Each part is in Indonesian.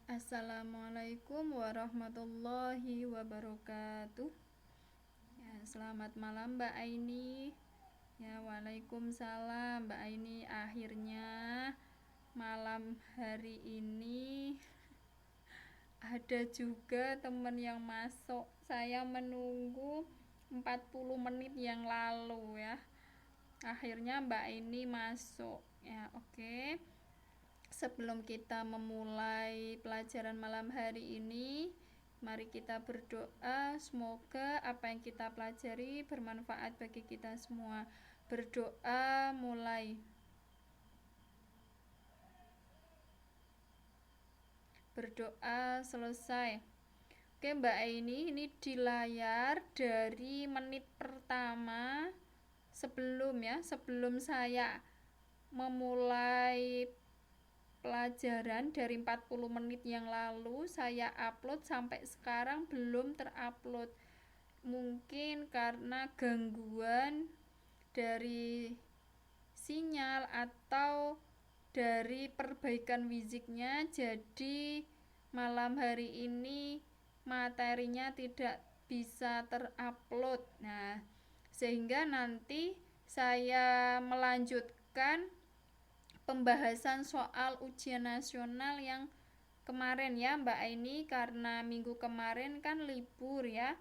Assalamualaikum warahmatullahi wabarakatuh. Ya, selamat malam Mbak Aini. Ya, waalaikumsalam Mbak Aini. Akhirnya malam hari ini ada juga teman yang masuk. Saya menunggu 40 menit yang lalu ya. Akhirnya Mbak Aini masuk. Ya, oke. Sebelum kita memulai pelajaran malam hari ini, mari kita berdoa. Semoga apa yang kita pelajari bermanfaat bagi kita semua. Berdoa mulai. Berdoa selesai. Oke Mbak Aini, ini di layar dari menit pertama sebelum saya memulai pelajaran dari 40 menit yang lalu saya upload sampai sekarang belum terupload. Mungkin karena gangguan dari sinyal atau dari perbaikan fisiknya, jadi malam hari ini materinya tidak bisa terupload. Nah, sehingga nanti saya melanjutkan pembahasan soal ujian nasional yang kemarin ya Mbak Aini, karena minggu kemarin kan libur ya,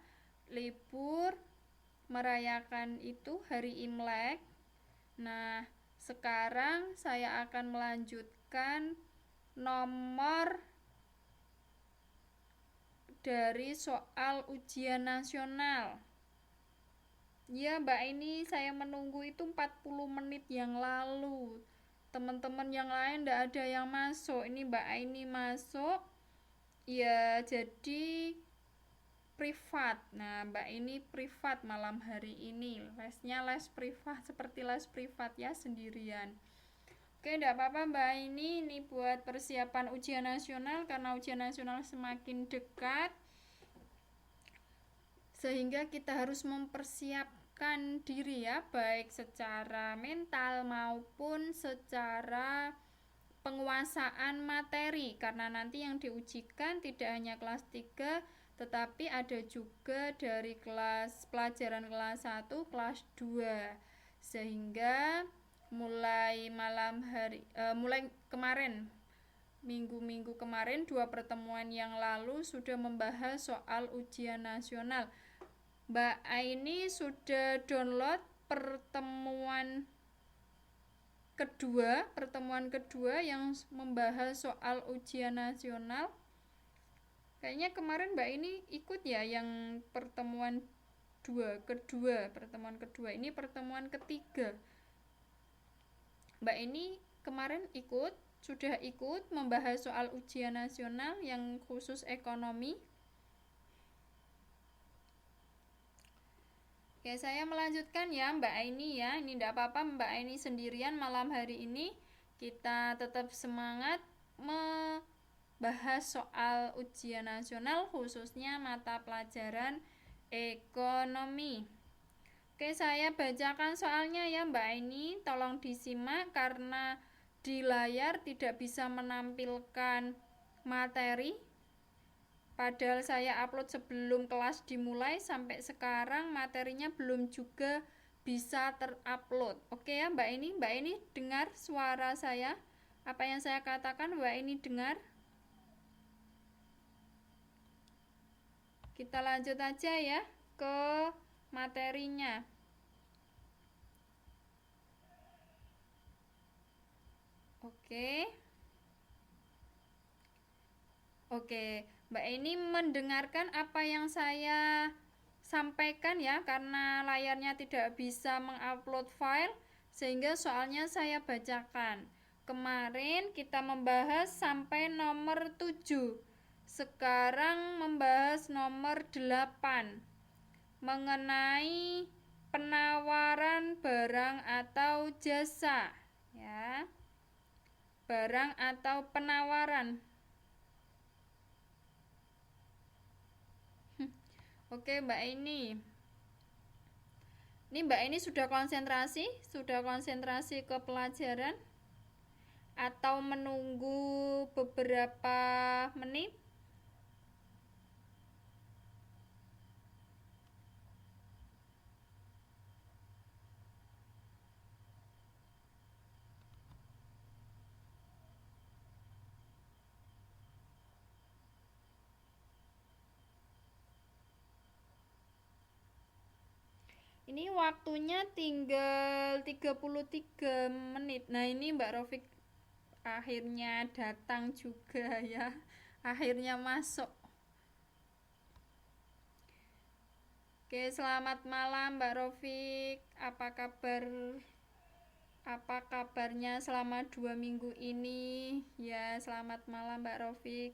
libur merayakan itu hari Imlek. Nah, sekarang saya akan melanjutkan nomor dari soal ujian nasional. Ya Mbak Aini, saya menunggu itu 40 menit yang lalu. Teman-teman yang lain tidak ada yang masuk. Ini Mbak Aini masuk. Ya, jadi privat. Nah, Mbak Aini privat malam hari ini. Lesnya les privat, seperti les privat ya, sendirian. Oke, tidak apa-apa Mbak Aini. Ini buat persiapan ujian nasional, karena ujian nasional semakin dekat, sehingga kita harus mempersiapkan diri ya, baik secara mental maupun secara penguasaan materi, karena nanti yang diujikan tidak hanya kelas 3 tetapi ada juga dari kelas pelajaran kelas 1, kelas 2. Sehingga mulai kemarin, minggu-minggu kemarin, 2 pertemuan yang lalu sudah membahas soal ujian nasional. Mbak Aini sudah download pertemuan kedua yang membahas soal ujian nasional. Kayaknya kemarin Mbak Aini ikut ya yang pertemuan pertemuan kedua. Ini pertemuan ketiga. Mbak Aini kemarin sudah ikut membahas soal ujian nasional yang khusus ekonomi. Oke, saya melanjutkan ya Mbak Aini ya. Ini tidak apa-apa Mbak Aini sendirian malam hari ini. Kita tetap semangat membahas soal ujian nasional, khususnya mata pelajaran ekonomi. Oke, saya bacakan soalnya ya Mbak Aini. Tolong disimak karena di layar tidak bisa menampilkan materi. Padahal saya upload sebelum kelas dimulai, sampai sekarang materinya belum juga bisa terupload. Oke ya Mbak Aini dengar suara saya? Apa yang saya katakan Mbak Aini dengar? Kita lanjut aja ya ke materinya. Oke, Mbak Aini mendengarkan apa yang saya sampaikan ya, karena layarnya tidak bisa mengupload file, sehingga soalnya saya bacakan. Kemarin kita membahas sampai nomor 7. Sekarang membahas nomor 8. Mengenai penawaran barang atau jasa ya. Barang atau penawaran. Oke Mbak Aini. Ini Mbak Aini sudah konsentrasi ke pelajaran atau menunggu beberapa menit. Ini waktunya tinggal 33 menit. Nah, ini Mbak Rofik akhirnya datang juga ya. Akhirnya masuk. Oke, selamat malam Mbak Rofik. Apa kabar? Apa kabarnya selama 2 minggu ini? Ya, selamat malam Mbak Rofik.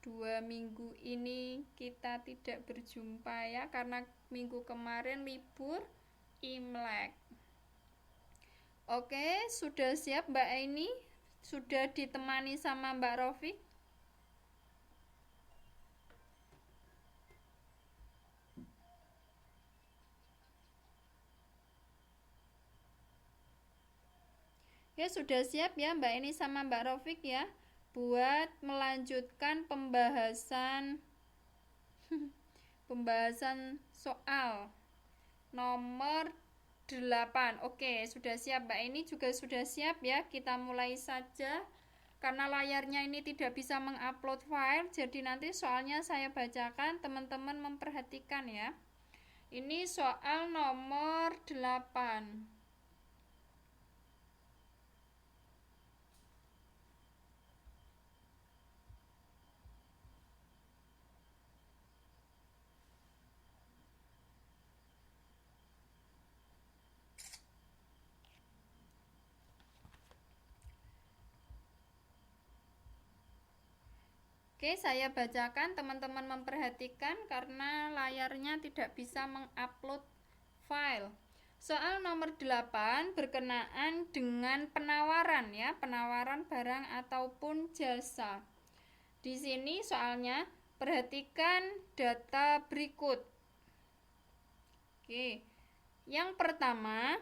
2 minggu ini kita tidak berjumpa ya, karena minggu kemarin libur Imlek. Oke, sudah siap Mbak Aini? Sudah ditemani sama Mbak Rofik? Ya, sudah siap ya Mbak Aini sama Mbak Rofik ya, buat melanjutkan pembahasan soal nomor 8. Oke, sudah siap Mbak Aini, juga sudah siap ya. Kita mulai saja. Karena layarnya ini tidak bisa mengupload file, jadi nanti soalnya saya bacakan, teman-teman memperhatikan ya. Ini soal nomor 8. Oke, saya bacakan, teman-teman memperhatikan karena layarnya tidak bisa mengupload file. Soal nomor 8 berkenaan dengan penawaran ya, penawaran barang ataupun jasa. Di sini soalnya perhatikan data berikut. Oke. Yang pertama,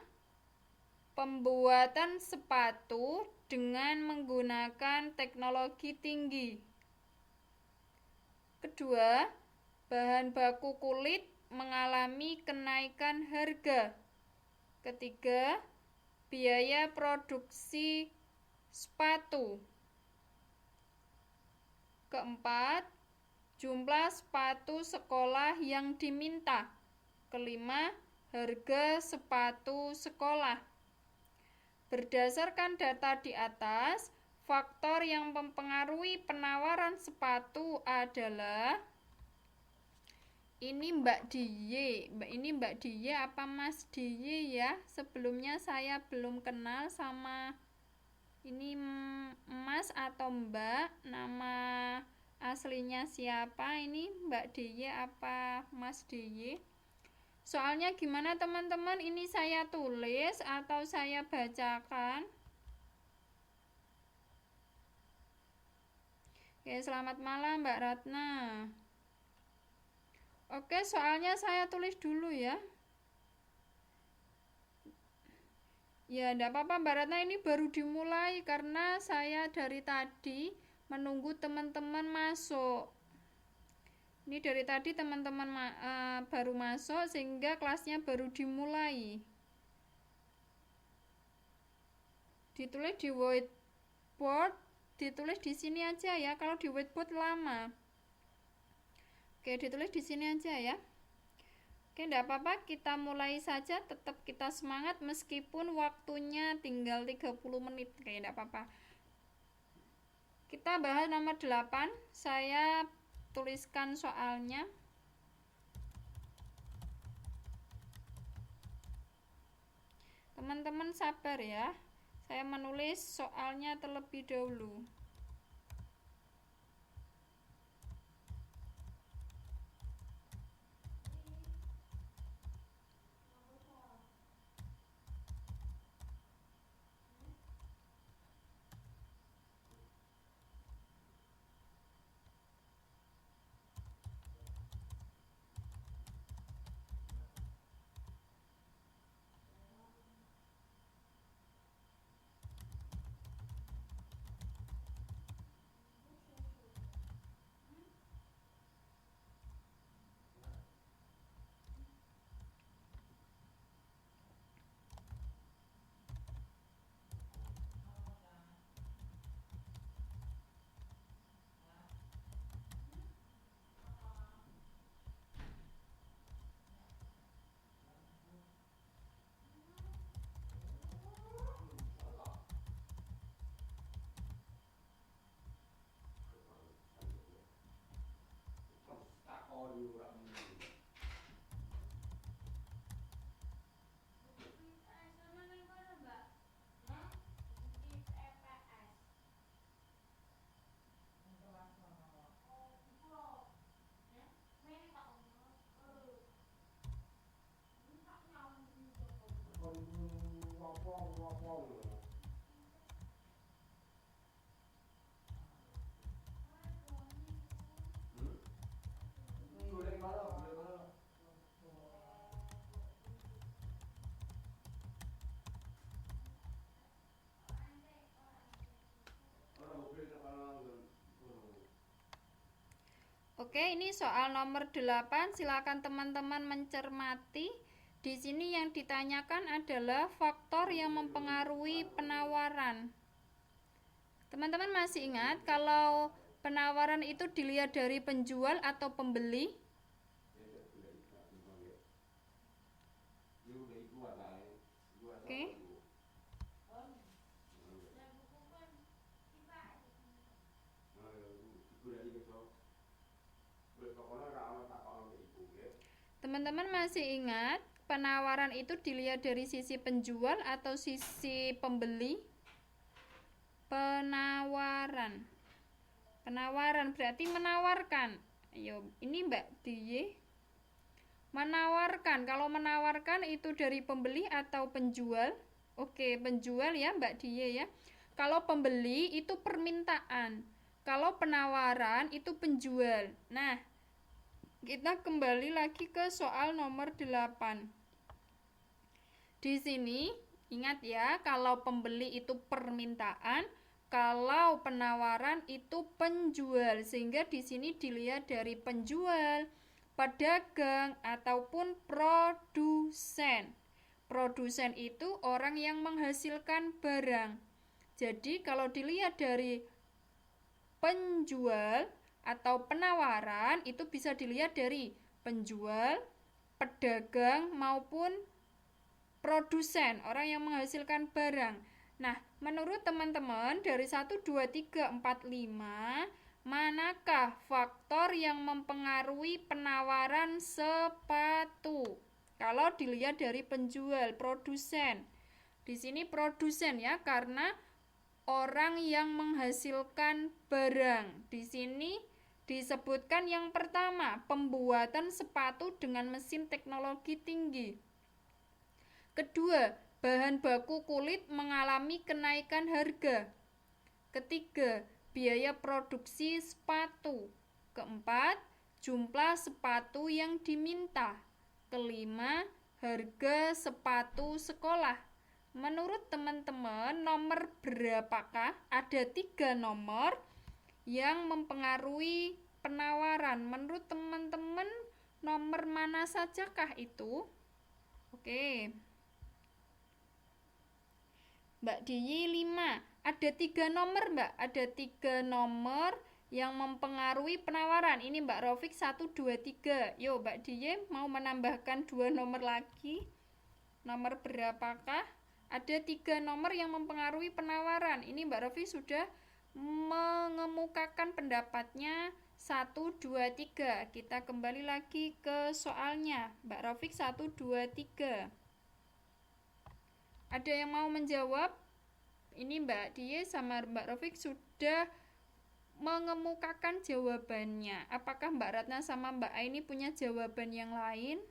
pembuatan sepatu dengan menggunakan teknologi tinggi. Kedua, bahan baku kulit mengalami kenaikan harga. Ketiga, biaya produksi sepatu. Keempat, jumlah sepatu sekolah yang diminta. Kelima, harga sepatu sekolah. Berdasarkan data di atas, faktor yang mempengaruhi penawaran sepatu adalah ini Mbak Diye. Ini Mbak Diye apa Mas Diye ya? Sebelumnya saya belum kenal sama ini Mas atau Mbak. Nama aslinya siapa? Ini Mbak Diye apa Mas Diye? Soalnya gimana teman-teman? Ini saya tulis atau saya bacakan? Oke, selamat malam Mbak Ratna. Oke, soalnya saya tulis dulu ya. Ya, enggak apa-apa Mbak Ratna, ini baru dimulai karena saya dari tadi menunggu teman-teman masuk. Ini dari tadi teman-teman baru masuk sehingga kelasnya baru dimulai. Ditulis di whiteboard. Ditulis di sini aja ya, kalau di whiteboard lama. Oke, ditulis di sini aja ya. Oke, enggak apa-apa, kita mulai saja. Tetap kita semangat meskipun waktunya tinggal 30 menit. Oke, enggak apa-apa. Kita bahas nomor 8. Saya tuliskan soalnya. Teman-teman sabar ya. Saya menulis soalnya terlebih dahulu. Oke, ini soal nomor 8. Silakan teman-teman mencermati. Di sini yang ditanyakan adalah faktor yang mempengaruhi penawaran. Teman-teman masih ingat kalau penawaran itu dilihat dari penjual atau pembeli? Oke. Teman-teman masih ingat penawaran itu dilihat dari sisi penjual atau sisi pembeli? Penawaran. Penawaran berarti menawarkan. Ayo, ini Mbak Diye. Menawarkan. Kalau menawarkan itu dari pembeli atau penjual? Oke, penjual ya Mbak Diye ya. Kalau pembeli itu permintaan. Kalau penawaran itu penjual. Nah, kita kembali lagi ke soal nomor 8. Di sini ingat ya, kalau pembeli itu permintaan, kalau penawaran itu penjual. Sehingga di sini dilihat dari penjual, pedagang ataupun produsen. Produsen itu orang yang menghasilkan barang. Jadi kalau dilihat dari penjual atau penawaran itu bisa dilihat dari penjual, pedagang maupun produsen, orang yang menghasilkan barang. Nah, menurut teman-teman dari 1, 2, 3, 4, 5, manakah faktor yang mempengaruhi penawaran sepatu? Kalau dilihat dari penjual, produsen. Di sini produsen ya, karena orang yang menghasilkan barang. Di sini disebutkan yang pertama, pembuatan sepatu dengan mesin teknologi tinggi. Kedua, bahan baku kulit mengalami kenaikan harga. Ketiga, biaya produksi sepatu. Keempat, jumlah sepatu yang diminta. Kelima, harga sepatu sekolah. Menurut teman-teman, nomor berapakah? Ada 3 nomor yang mempengaruhi penawaran. Menurut teman-teman, nomor mana sajakah itu? Oke. Mbak Diyi 5. Ada 3 nomor, Mbak. Ada 3 nomor yang mempengaruhi penawaran. Ini Mbak Rofik 1, 2, 3. Yuk, Mbak Diyi mau menambahkan 2 nomor lagi. Nomor berapakah? Ada 3 nomor yang mempengaruhi penawaran. Ini Mbak Rofik sudah mengemukakan pendapatnya 1, 2, 3. Kita kembali lagi ke soalnya. Mbak Rofik 1, 2, 3. Ada yang mau menjawab? Ini Mbak Die sama Mbak Rofik sudah mengemukakan jawabannya. Apakah Mbak Ratna sama Mbak Aini punya jawaban yang lain?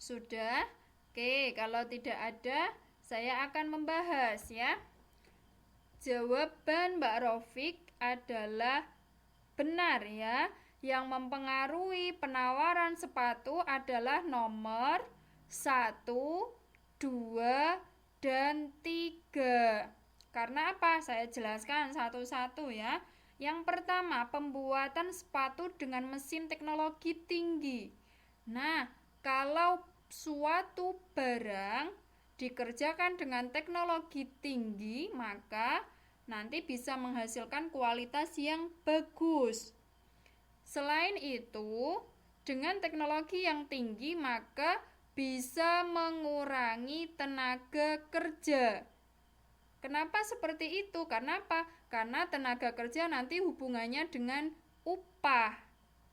Sudah? Oke, kalau tidak ada, saya akan membahas ya. Jawaban Mbak Rofik adalah benar ya. Yang mempengaruhi penawaran sepatu adalah nomor 1, 2, dan 3. Karena apa? Saya jelaskan satu-satu ya. Yang pertama, pembuatan sepatu dengan mesin teknologi tinggi. Nah, kalau suatu barang dikerjakan dengan teknologi tinggi, maka nanti bisa menghasilkan kualitas yang bagus. Selain itu, dengan teknologi yang tinggi maka bisa mengurangi tenaga kerja. Kenapa seperti itu? Karena apa? Karena tenaga kerja nanti hubungannya dengan upah.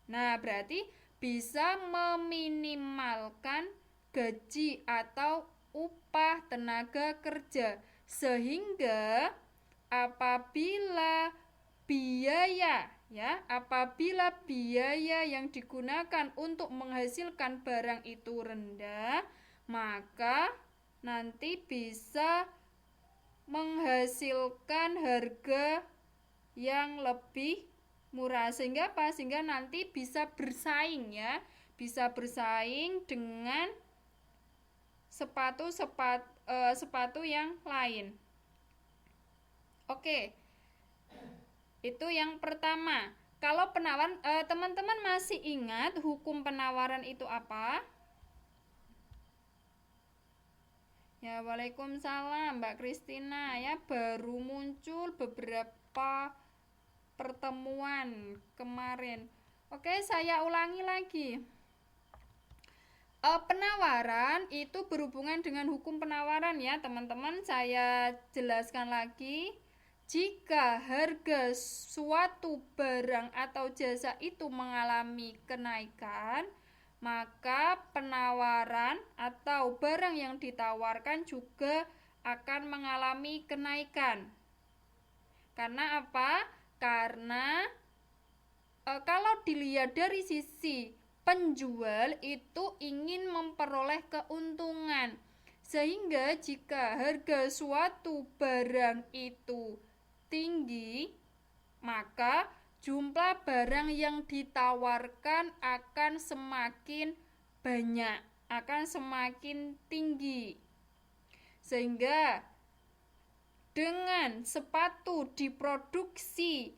Nah, berarti bisa meminimalkan gaji atau upah tenaga kerja. Sehingga apabila apabila biaya yang digunakan untuk menghasilkan barang itu rendah, maka nanti bisa menghasilkan harga yang lebih murah. Sehingga apa? Sehingga nanti bisa bersaing ya, bisa bersaing dengan sepatu yang lain. Oke. Itu yang pertama. Kalau penawaran, teman-teman masih ingat hukum penawaran itu apa? Ya, waalaikumsalam Mbak Kristina. Ya, baru muncul beberapa pertemuan kemarin. Oke, saya ulangi lagi. Penawaran itu berhubungan dengan hukum penawaran ya, teman-teman. Saya jelaskan lagi. Jika harga suatu barang atau jasa itu mengalami kenaikan, maka penawaran atau barang yang ditawarkan juga akan mengalami kenaikan. Karena apa? Karena kalau dilihat dari sisi penjual itu ingin memperoleh keuntungan. Sehingga jika harga suatu barang itu tinggi, maka jumlah barang yang ditawarkan akan semakin banyak, akan semakin tinggi. Sehingga dengan sepatu diproduksi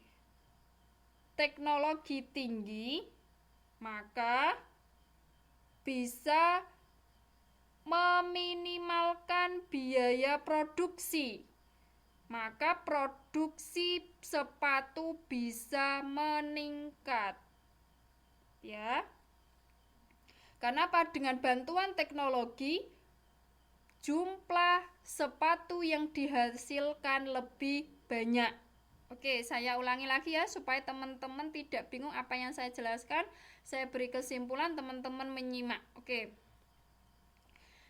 teknologi tinggi, maka bisa meminimalkan biaya produksi. Maka produksi sepatu bisa meningkat. Ya. Karena apa? Dengan bantuan teknologi jumlah sepatu yang dihasilkan lebih banyak. Oke, saya ulangi lagi ya supaya teman-teman tidak bingung apa yang saya jelaskan. Saya beri kesimpulan, teman-teman menyimak. Oke.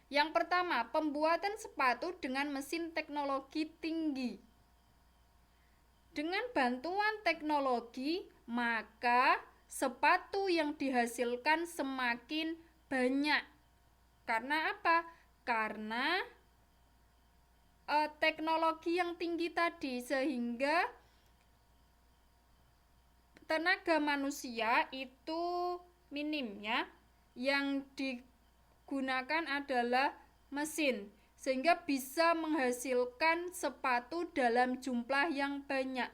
Yang pertama, pembuatan sepatu dengan mesin teknologi tinggi. Dengan bantuan teknologi, maka sepatu yang dihasilkan semakin banyak. Karena apa? Karena teknologi yang tinggi tadi, sehingga tenaga manusia itu minim ya. Yang digunakan adalah mesin, sehingga bisa menghasilkan sepatu dalam jumlah yang banyak.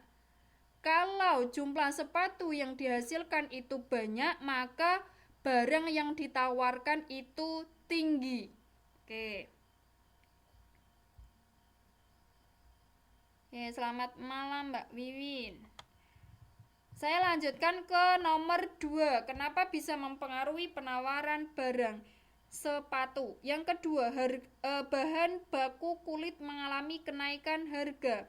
Kalau jumlah sepatu yang dihasilkan itu banyak, maka barang yang ditawarkan itu tinggi. Oke. Selamat malam Mbak Wiwin. Saya lanjutkan ke nomor 2. Kenapa bisa mempengaruhi penawaran barang sepatu? Yang kedua, bahan baku kulit mengalami kenaikan harga.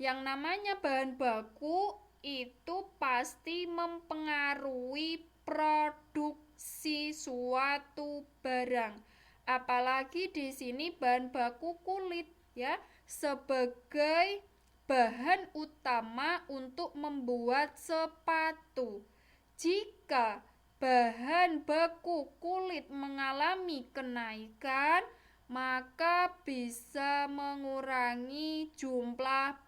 Yang namanya bahan baku itu pasti mempengaruhi produksi suatu barang. Apalagi di sini bahan baku kulit ya, sebagai bahan utama untuk membuat sepatu. Jika bahan baku kulit mengalami kenaikan, maka bisa mengurangi jumlah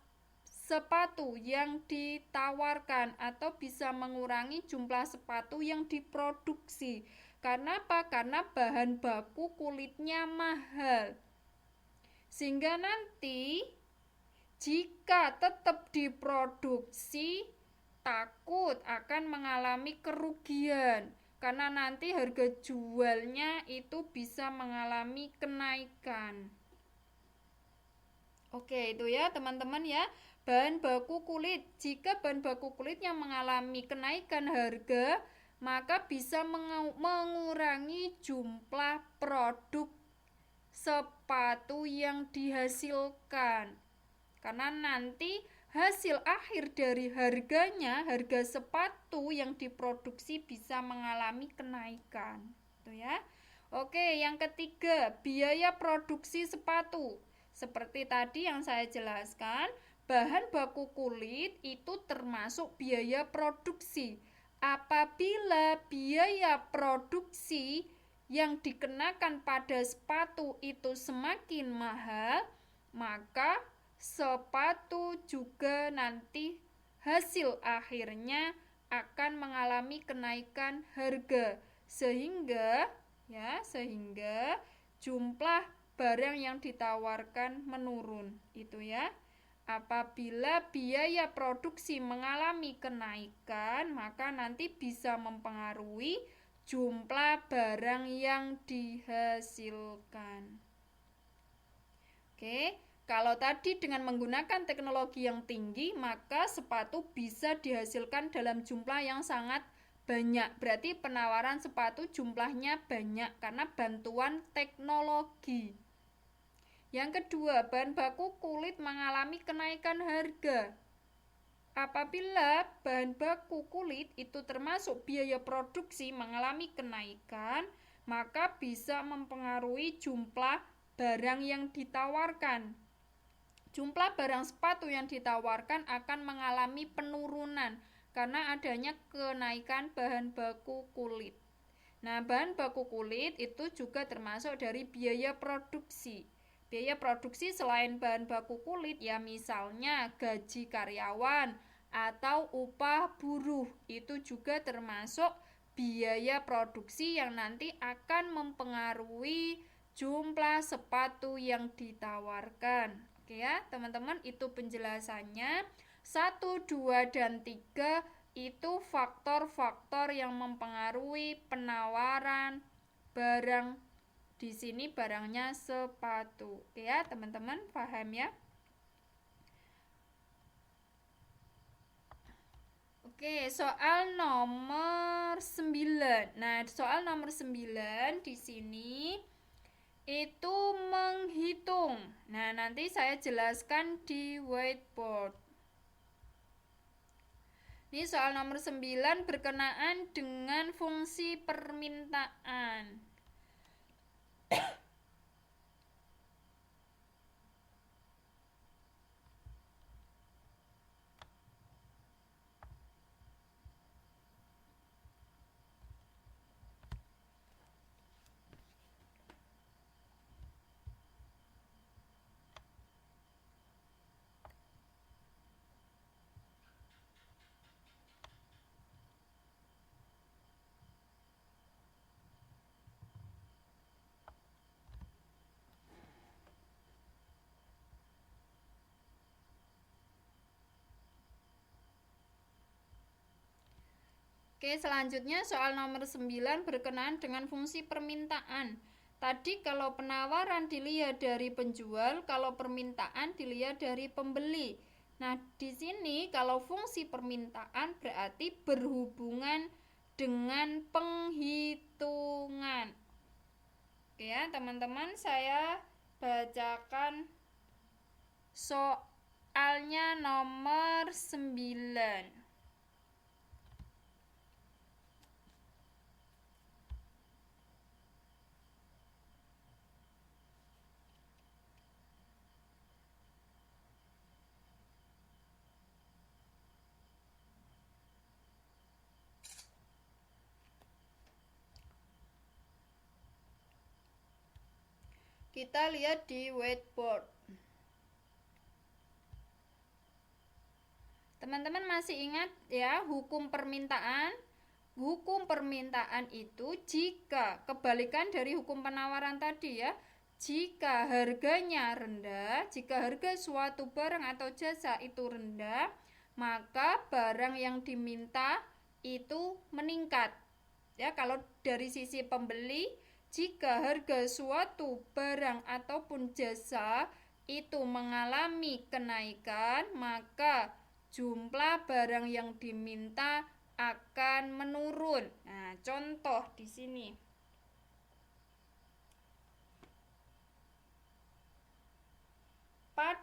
sepatu yang ditawarkan atau bisa mengurangi jumlah sepatu yang diproduksi. Karena apa? Karena bahan baku kulitnya mahal. Sehingga nanti jika tetap diproduksi, takut akan mengalami kerugian. Karena nanti harga jualnya itu bisa mengalami kenaikan. Oke, itu ya teman-teman ya. Bahan baku kulit. Jika bahan baku kulitnya mengalami kenaikan harga, maka bisa mengurangi jumlah produk sepatu yang dihasilkan. Karena nanti hasil akhir dari harga sepatu yang diproduksi bisa mengalami kenaikan. Tuh ya. Oke, yang ketiga, biaya produksi sepatu. Seperti tadi yang saya jelaskan, bahan baku kulit itu termasuk biaya produksi. Apabila biaya produksi yang dikenakan pada sepatu itu semakin mahal, maka sepatu juga nanti hasil akhirnya akan mengalami kenaikan harga sehingga jumlah barang yang ditawarkan menurun itu ya. Apabila biaya produksi mengalami kenaikan, maka nanti bisa mempengaruhi jumlah barang yang dihasilkan. Oke, kalau tadi dengan menggunakan teknologi yang tinggi, maka sepatu bisa dihasilkan dalam jumlah yang sangat banyak. Berarti penawaran sepatu jumlahnya banyak karena bantuan teknologi. Yang kedua, bahan baku kulit mengalami kenaikan harga. Apabila bahan baku kulit itu termasuk biaya produksi mengalami kenaikan, maka bisa mempengaruhi jumlah barang yang ditawarkan. Jumlah barang sepatu yang ditawarkan akan mengalami penurunan karena adanya kenaikan bahan baku kulit. Nah, bahan baku kulit itu juga termasuk dari biaya produksi. Biaya produksi selain bahan baku kulit ya misalnya gaji karyawan atau upah buruh itu juga termasuk biaya produksi yang nanti akan mempengaruhi jumlah sepatu yang ditawarkan. Oke ya teman-teman, itu penjelasannya. 1, 2, dan 3 itu faktor-faktor yang mempengaruhi penawaran barang. Di sini barangnya sepatu. Oke ya, teman-teman, paham ya? Oke, soal nomor 9. Nah, soal nomor 9 di sini itu menghitung. Nah, nanti saya jelaskan di whiteboard. Ini soal nomor 9 berkenaan dengan fungsi permintaan. Oke, selanjutnya soal nomor 9 berkenaan dengan fungsi permintaan. Tadi kalau penawaran dilihat dari penjual, kalau permintaan dilihat dari pembeli. Nah, di sini kalau fungsi permintaan berarti berhubungan dengan penghitungan. Oke ya, teman-teman, saya bacakan soalnya nomor 9. Kita lihat di whiteboard. Teman-teman masih ingat ya hukum permintaan? Hukum permintaan itu jika kebalikan dari hukum penawaran tadi ya. Jika harganya rendah, jika harga suatu barang atau jasa itu rendah, maka barang yang diminta itu meningkat. Ya, kalau dari sisi pembeli, jika harga suatu barang ataupun jasa itu mengalami kenaikan, maka jumlah barang yang diminta akan menurun. Nah,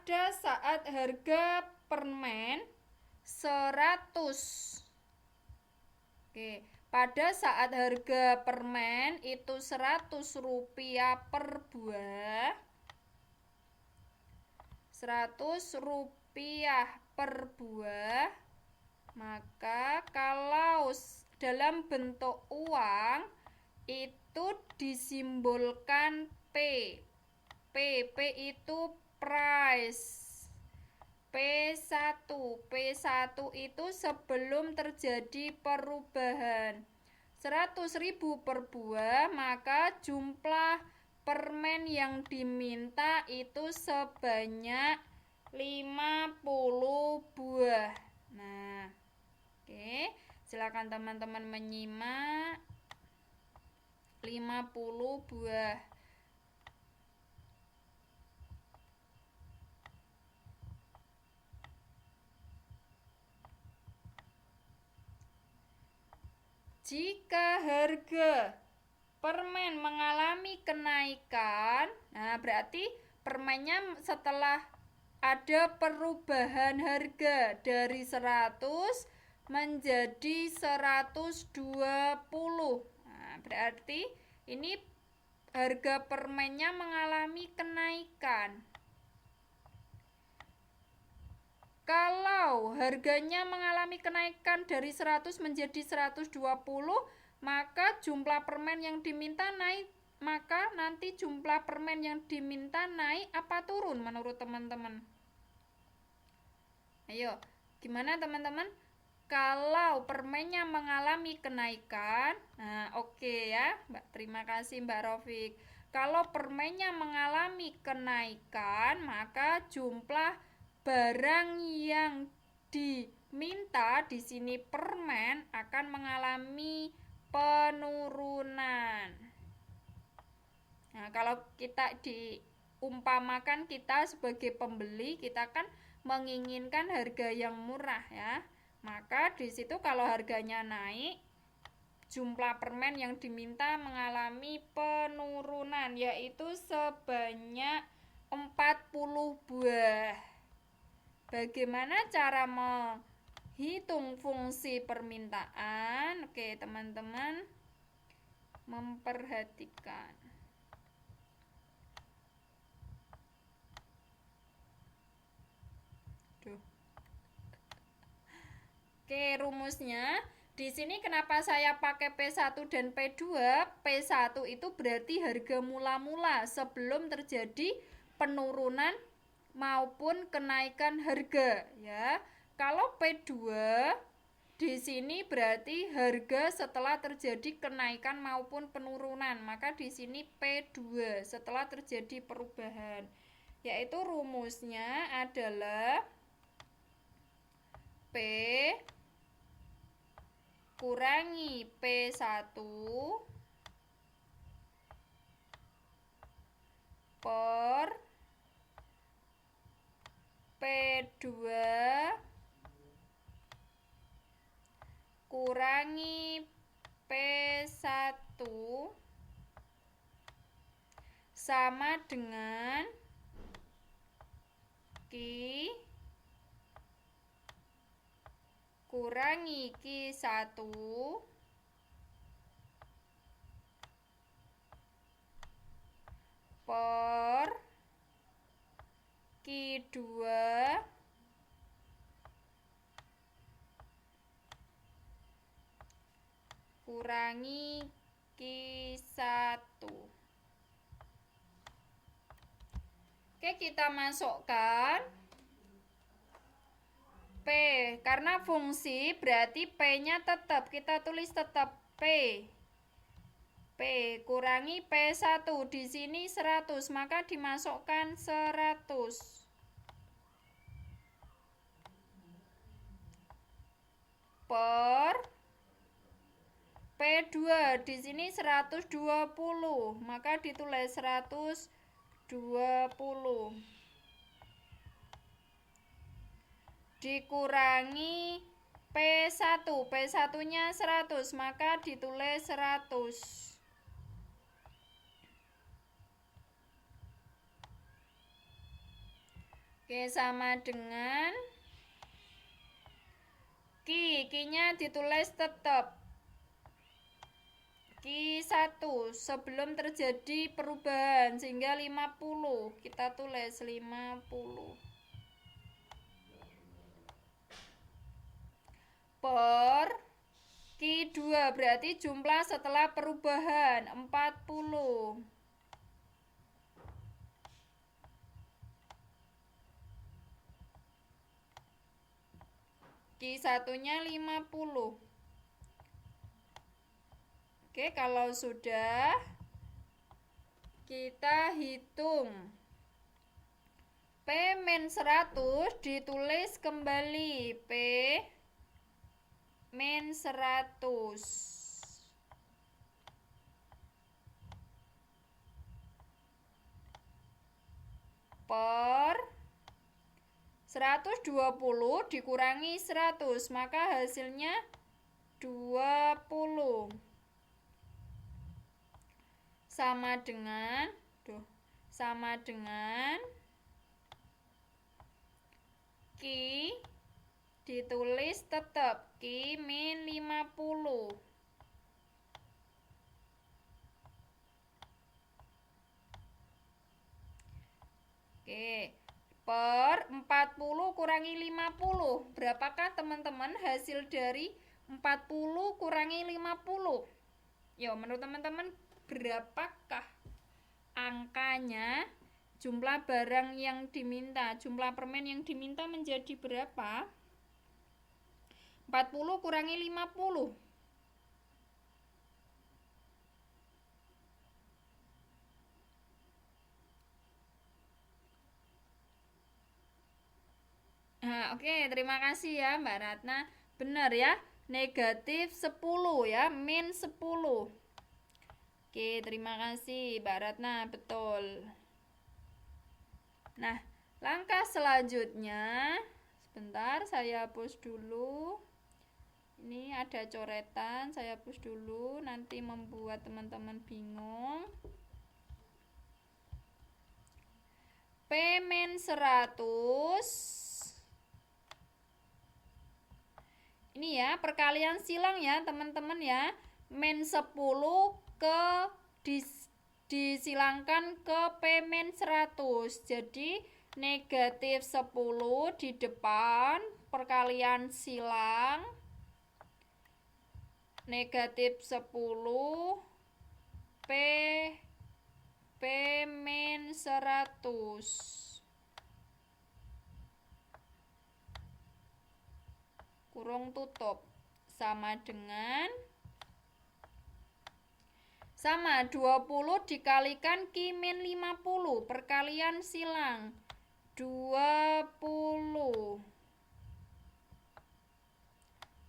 pada saat harga permen 100. Oke, pada saat harga permen itu 100 rupiah per buah, 100 rupiah per buah, maka kalau dalam bentuk uang itu disimbolkan P. P itu price. P1 itu sebelum terjadi perubahan 100.000 per buah, maka jumlah permen yang diminta itu sebanyak 50 buah. Nah, oke, silakan teman-teman menyimak. 50 buah. Jika harga permen mengalami kenaikan, nah berarti permennya setelah ada perubahan harga dari 100 menjadi 120. Nah, berarti ini harga permennya mengalami kenaikan. Kalau harganya mengalami kenaikan dari 100 menjadi 120, maka jumlah permen yang diminta naik. Maka nanti jumlah permen yang diminta naik apa turun menurut teman-teman? Ayo, gimana teman-teman? Kalau permennya mengalami kenaikan, nah oke ya, Mbak. Terima kasih Mbak Rofik. Kalau permennya mengalami kenaikan, maka jumlah barang yang diminta di sini permen akan mengalami penurunan. Nah, kalau kita diumpamakan kita sebagai pembeli, kita kan menginginkan harga yang murah ya. Maka di situ kalau harganya naik, jumlah permen yang diminta mengalami penurunan, yaitu sebanyak 40 buah. Bagaimana cara menghitung fungsi permintaan? Oke, teman-teman memperhatikan. Oke, rumusnya di sini kenapa saya pakai P1 dan P2? P1 itu berarti harga mula-mula sebelum terjadi penurunan maupun kenaikan harga ya. Kalau P2 di sini berarti harga setelah terjadi kenaikan maupun penurunan, maka di sini P2 setelah terjadi perubahan. Yaitu rumusnya adalah P kurangi P1 per P2 kurangi P1 sama dengan Q kurangi Q1 per Q2 kurangi Q1. Oke, kita masukkan P, karena fungsi berarti P-nya tetap, kita tulis tetap P. P kurangi P1, di sini 100, maka dimasukkan 100. Per P2, di sini 120, maka ditulis 120. Dikurangi P1, P1-nya 100, maka ditulis 100. Oke, sama dengan Q-nya ditulis tetap Q1 sebelum terjadi perubahan sehingga 50. Kita tulis 50. Per Q2 berarti jumlah setelah perubahan 40. Q1-nya 50. Oke, kalau sudah kita hitung P-100 ditulis kembali P-100 per 120 dikurangi 100, maka hasilnya 20. Sama dengan Q ditulis tetap Q-50. Oke, per 40 kurangi 50. Berapakah teman-teman hasil dari 40 kurangi 50? Yo, menurut teman-teman berapakah angkanya? Jumlah barang yang diminta, jumlah permen yang diminta menjadi berapa? 40 kurangi 50. Nah, oke, terima kasih ya Mbak Ratna. Benar ya, negatif 10 ya, min 10. Oke, terima kasih Mbak Ratna, betul. Nah, langkah selanjutnya, sebentar saya hapus dulu. Ini ada coretan, saya hapus dulu, nanti membuat teman-teman bingung. P-100 ini ya, perkalian silang ya teman-teman ya. Min 10 disilangkan ke P-100. Jadi negatif 10 di depan, perkalian silang. Negatif 10 P-100 kurung tutup sama dengan 20 dikalikan Q-50 perkalian silang 20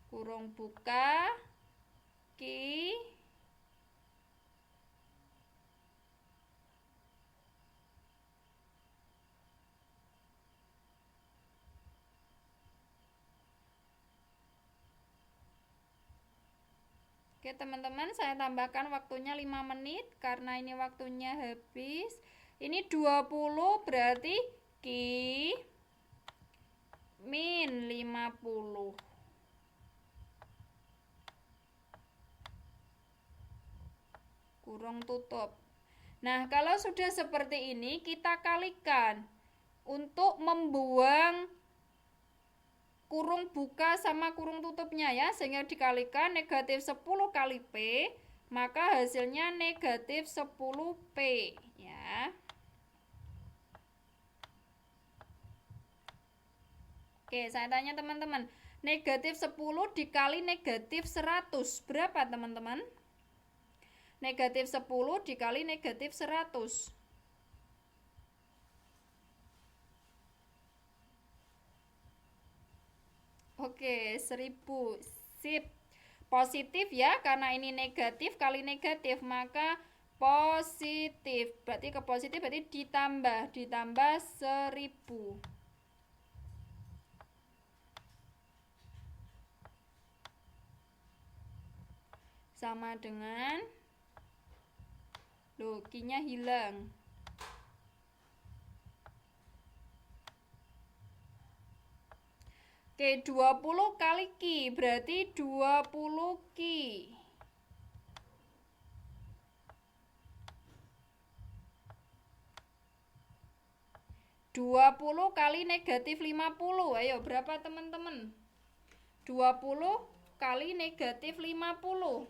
kurung buka Q Oke teman-teman, saya tambahkan waktunya 5 menit karena ini waktunya habis. Ini 20 berarti Q min 50. Kurung tutup. Nah, kalau sudah seperti ini kita kalikan untuk membuang kurung buka sama kurung tutupnya ya, sehingga dikalikan negatif 10 kali P, maka hasilnya negatif 10 P ya. Oke, saya tanya teman-teman, negatif 10 dikali negatif 100 berapa teman-teman? Negatif 10 dikali negatif 100. Oke, 1000. Sip. Positif ya, karena ini negatif kali negatif, maka positif. Berarti ke positif berarti ditambah 1000. Sama dengan Q-nya hilang. Oke, 20 kali Ki berarti 20 Ki. 20 kali negatif 50. Ayo, berapa teman-teman? 20 kali negatif 50.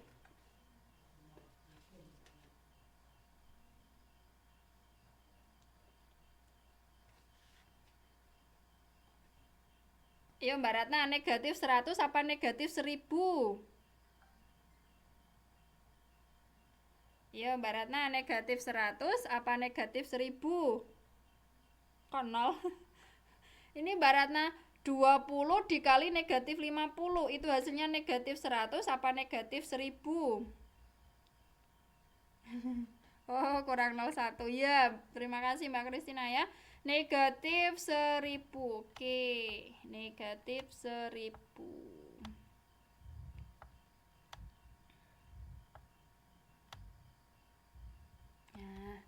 Ayo Mbak Ratna, negatif 100 apa negatif 1000? Ayo Mbak Ratna, negatif 100 apa negatif 1000? Kok nol? Ini Mbak Ratna, 20 dikali negatif 50. Itu hasilnya negatif 100 apa negatif 1000? Oh, kurang 01. Ya, terima kasih Mbak Kristina ya. Negatif 1000. Oke, negatif 1000. Nah,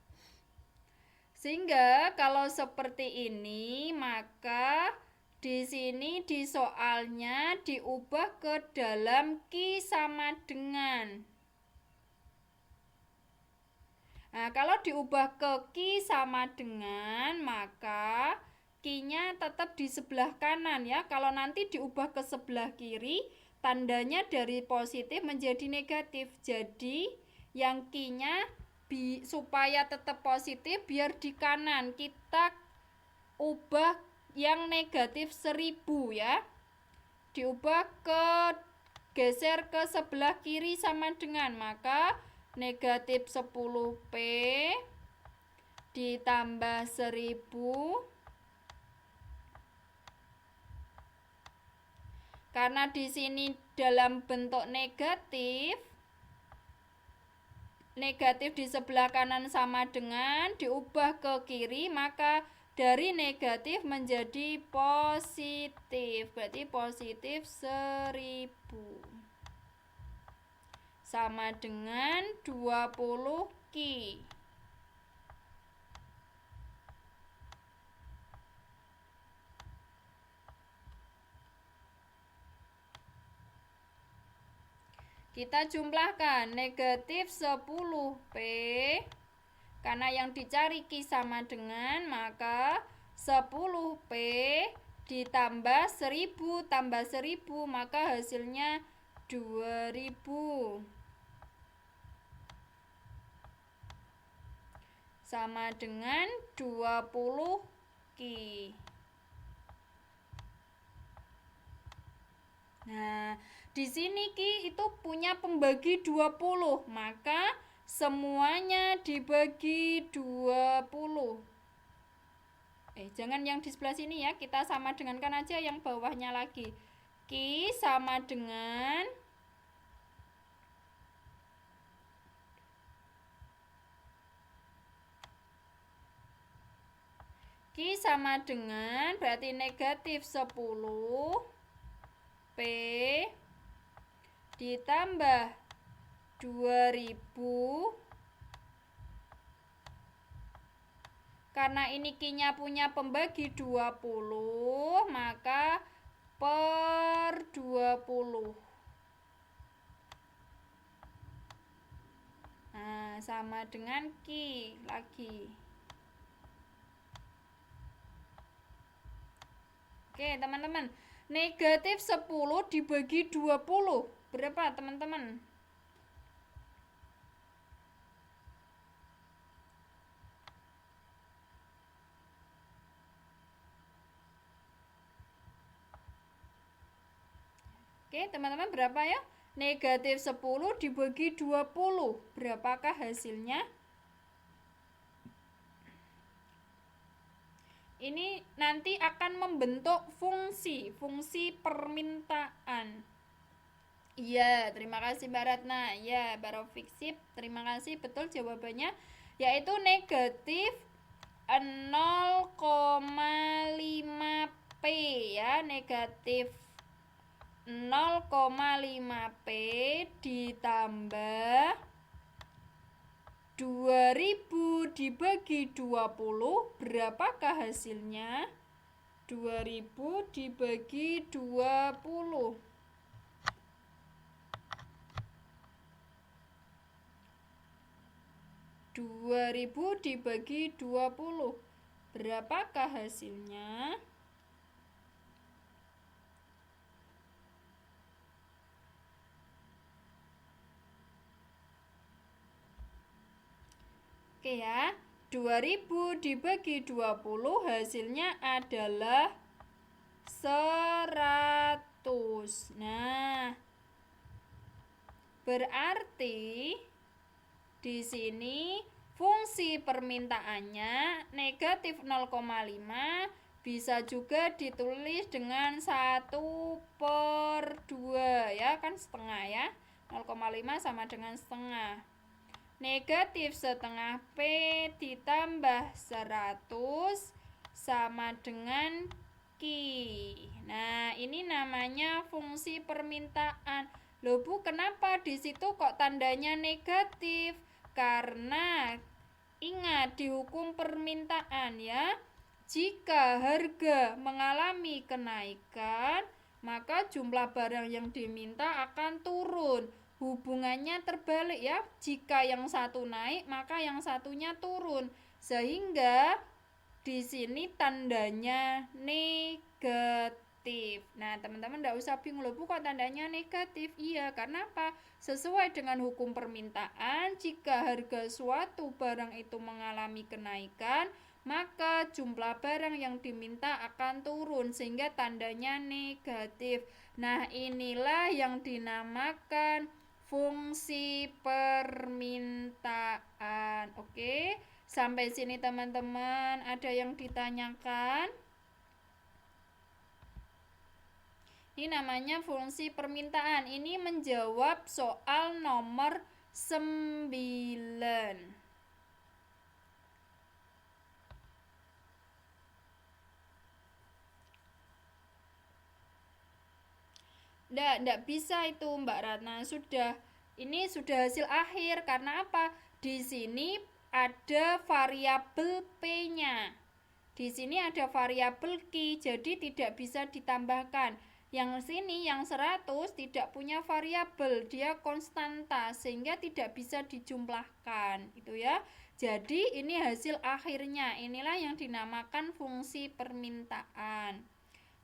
sehingga kalau seperti ini, maka di sini di soalnya diubah ke dalam Ki sama dengan. Nah, kalau diubah ke Ki sama dengan, maka Ki-nya tetap di sebelah kanan ya. Kalau nanti diubah ke sebelah kiri, tandanya dari positif menjadi negatif. Jadi, yang Ki-nya supaya tetap positif, biar di kanan. Kita ubah yang negatif 1000 ya. Diubah geser ke sebelah kiri sama dengan, maka negatif 10P ditambah 1000. Karena di sini dalam bentuk negatif, negatif di sebelah kanan sama dengan, diubah ke kiri, maka dari negatif menjadi positif. Berarti positif 1000. Sama dengan 20 Ki. Kita jumlahkan negatif 10P. Karena yang dicari Ki sama dengan, maka 10P ditambah 1000 tambah 1000, maka hasilnya 2000. Sama dengan 20 Ki. Nah, di sini Ki itu punya pembagi 20, maka semuanya dibagi 20. Jangan yang di sebelah sini ya, kita sama dengankan aja yang bawahnya lagi. Ki sama dengan Ki sama dengan berarti negatif 10 P ditambah 2000. Karena ini Ki-nya punya pembagi 20, maka per 20. Nah, sama dengan Ki lagi. Oke, teman-teman. Negatif 10 dibagi 20. Berapa, teman-teman? Oke, teman-teman, berapa ya? Negatif 10 dibagi 20. Berapakah hasilnya? Ini nanti akan membentuk fungsi permintaan. Iya, terima kasih Mbak Ratna. Ya, Barofik sip. Terima kasih, betul jawabannya. Yaitu negatif 0,5P ya, negatif 0,5P ditambah 2000 dibagi 20, berapakah hasilnya? 2000 dibagi 20. 2000 dibagi 20. Berapakah hasilnya? Oke ya, 2000 dibagi 20 hasilnya adalah 100. Nah, berarti di sini fungsi permintaannya negatif 0,5 bisa juga ditulis dengan 1/2 ya, kan setengah ya. 0,5 sama dengan setengah. Negatif setengah P ditambah 100 sama dengan Q. Nah, ini namanya fungsi permintaan. Loh Bu, kenapa di situ kok tandanya negatif? Karena ingat di hukum permintaan ya, jika harga mengalami kenaikan, maka jumlah barang yang diminta akan turun. Hubungannya terbalik ya, jika yang satu naik maka yang satunya turun, sehingga di sini tandanya negatif. Nah, teman-teman tidak usah bingung, loh Bu kok tandanya negatif? Iya, karena apa? Sesuai dengan hukum permintaan, jika harga suatu barang itu mengalami kenaikan, maka jumlah barang yang diminta akan turun, sehingga tandanya negatif. Nah, inilah yang dinamakan fungsi permintaan. Oke, sampai sini teman-teman, ada yang ditanyakan? Ini namanya fungsi permintaan. Ini menjawab soal nomor 9. Nggak bisa itu Mbak Ratna. Ini sudah hasil akhir. Karena apa? Di sini ada variabel P-nya. Di sini ada variabel Q, jadi tidak bisa ditambahkan. Yang sini yang 100 tidak punya variabel, dia konstanta sehingga tidak bisa dijumlahkan, itu ya. Jadi ini hasil akhirnya. Inilah yang dinamakan fungsi permintaan.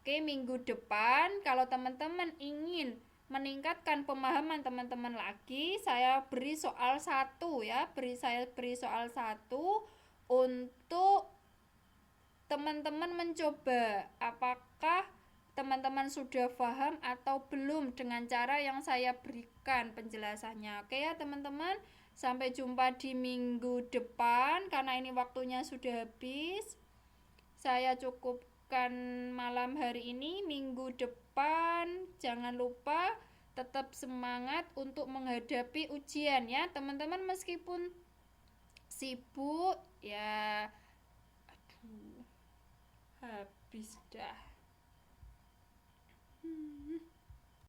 Oke, minggu depan kalau teman-teman ingin meningkatkan pemahaman teman-teman lagi, saya beri soal 1 ya. Saya beri soal 1 untuk teman-teman mencoba apakah teman-teman sudah paham atau belum dengan cara yang saya berikan penjelasannya. Oke ya teman-teman, sampai jumpa di minggu depan. Karena ini waktunya sudah habis, saya cukupkan malam hari ini. Minggu depan jangan lupa tetap semangat untuk menghadapi ujian ya teman-teman, meskipun sibuk ya. Aduh, habis dah.